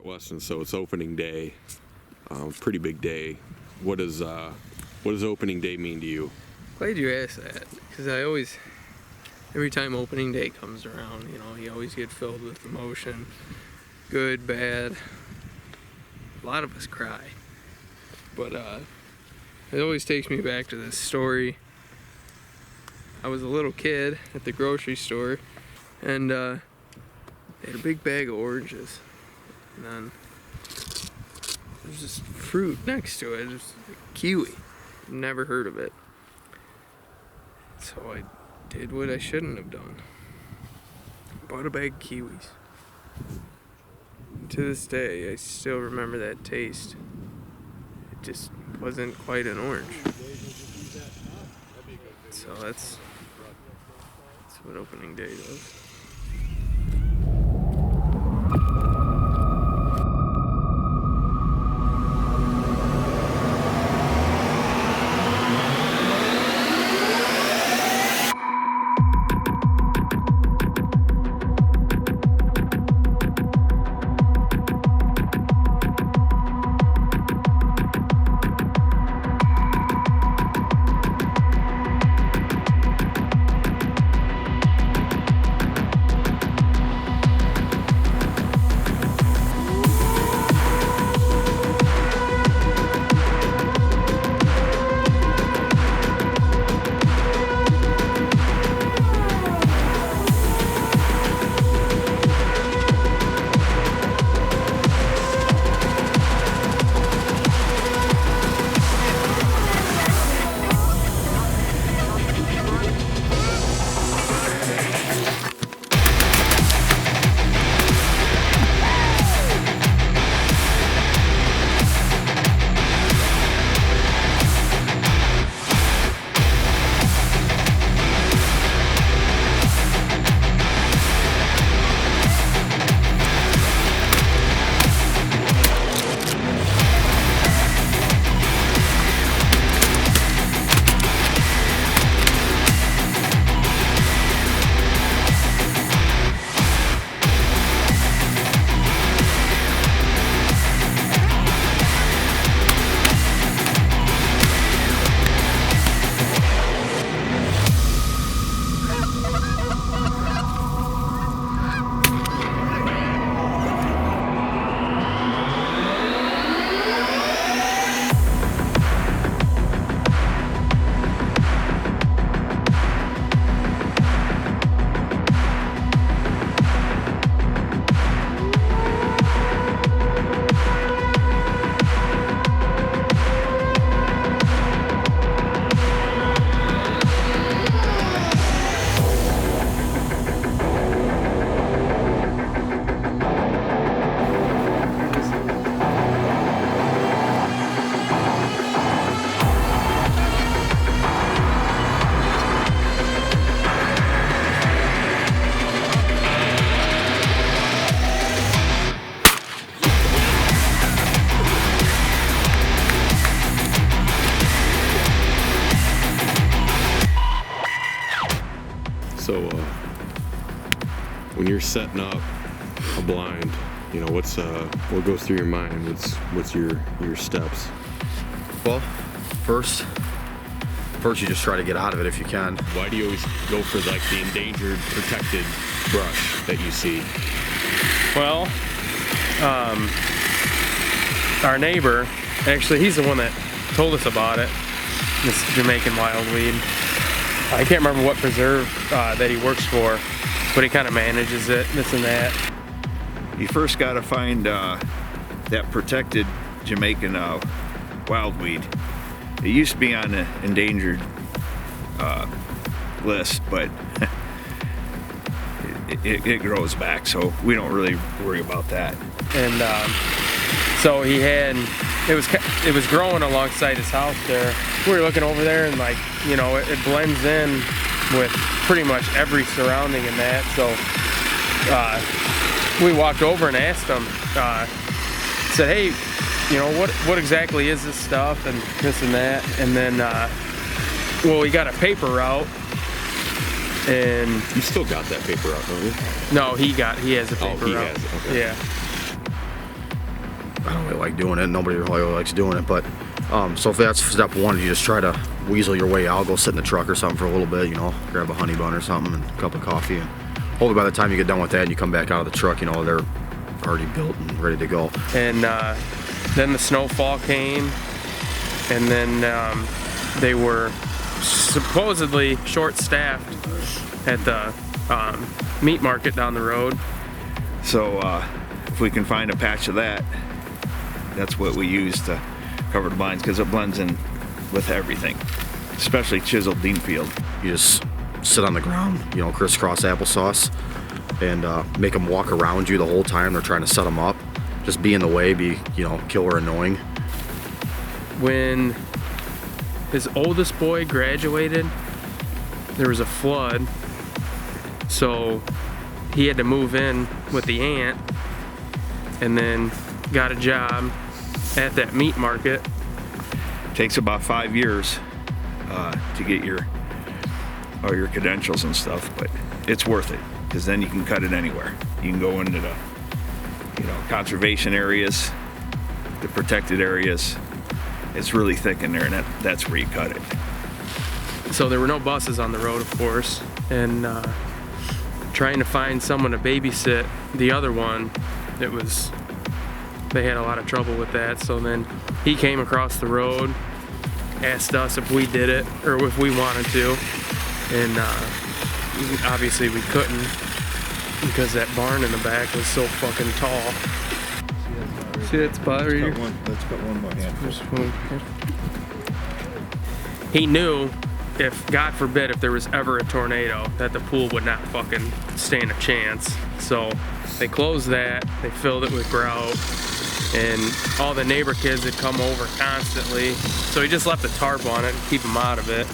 Weston, so it's opening day. Pretty big day. What does opening day mean to you? Glad you asked that, because every time opening day comes around, you always get filled with emotion, good, bad. A lot of us cry, but it always takes me back to this story. I was a little kid at the grocery store, and they had a big bag of oranges, and then there's this fruit next to it, it's a kiwi. Never heard of it. So I did what I shouldn't have done. Bought a bag of kiwis. And to this day, I still remember that taste. It just wasn't quite an orange. So that's what opening day does. So, when you're setting up a blind, what goes through your mind? What's your steps? Well, first you just try to get out of it if you can. Why do you always go for like the endangered, protected brush that you see? Well, our neighbor, actually, he's the one that told us about it, this Jamaican wildweed. I can't remember what preserve that he works for, but he kind of manages it, this and that. You first got to find that protected Jamaican wildweed. It used to be on the endangered list, but it grows back, so we don't really worry about that. And so he had, it was growing alongside his house there. We were looking over there, and it blends in with pretty much every surrounding in that. So we walked over and asked him, said, hey, what exactly is this stuff and this and that? And then, well, we got a paper route, and you still got that paper route, don't you? No, he has a paper route. Has it. Okay. Yeah. I don't really like doing it. Nobody really likes doing it, but so if that's step one, you just try to weasel your way out, go sit in the truck or something for a little bit, you know, grab a honey bun or something and a cup of coffee, and hopefully by the time you get done with that and you come back out of the truck, you know, they're already built and ready to go. And then the snowfall came, and then they were supposedly short-staffed at the meat market down the road. So if we can find a patch of that, that's what we use to cover the blinds, because it blends in with everything, especially chiseled bean field. You just sit on the ground, you know, crisscross applesauce, and make them walk around you the whole time they're trying to set them up. Just be in the way, be, you know, killer annoying. When his oldest boy graduated, there was a flood, so he had to move in with the aunt, and then got a job at that meat market. Takes about 5 years to get all your credentials and stuff, but it's worth it, because then you can cut it anywhere. You can go into the, you know, conservation areas, the protected areas. It's really thick in there, and that's where you cut it. So there were no buses on the road, of course, and trying to find someone to babysit the other one, they had a lot of trouble with that. So then he came across the road, asked us if we did it or if we wanted to, and obviously we couldn't, because that barn in the back was so fucking tall. See that spot right here? Let's cut one more hand. There's one here. He knew, if God forbid, if there was ever a tornado, that the pool would not fucking stand a chance. So they closed that, they filled it with grout, and all the neighbor kids had come over constantly. So he just left a tarp on it to keep them out of it.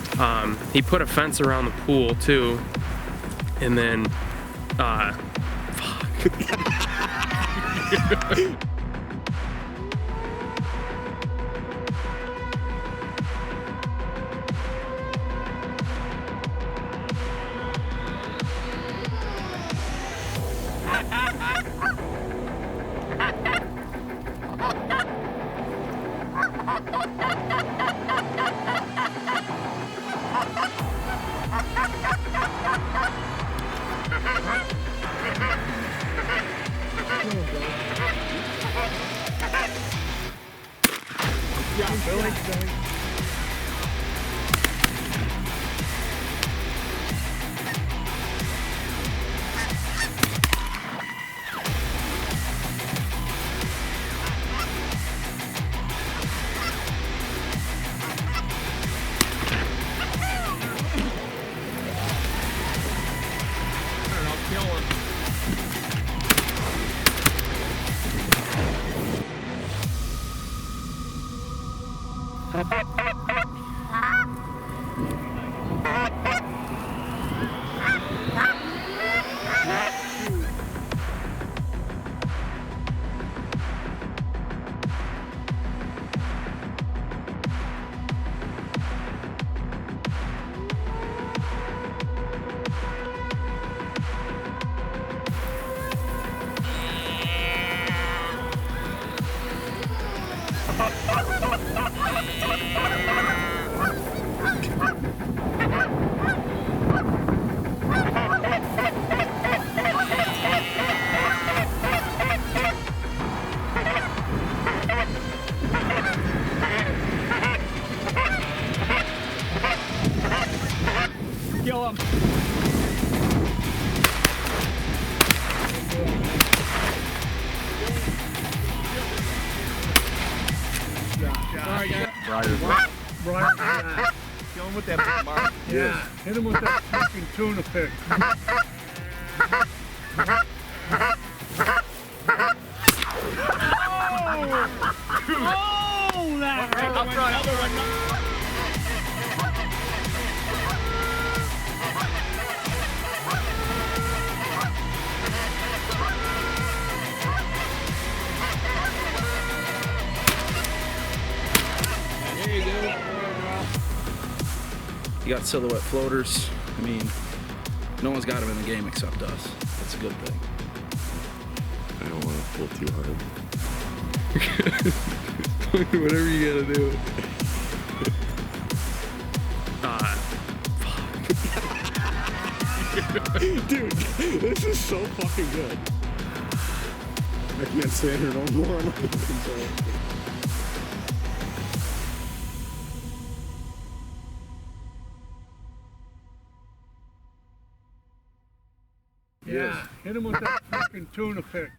He put a fence around the pool too, and then, Going with that big mark. Yeah. Hit him with that fucking tuna pick. Oh, that hurt. Up front, other one. There you go. You got silhouette floaters. I mean, no one's got them in the game except us. That's a good thing. I don't want to pull too hard. Whatever you gotta do. Dude, this is so fucking good. I can't stand here no more. Yeah, hit him with that fucking tuna fish.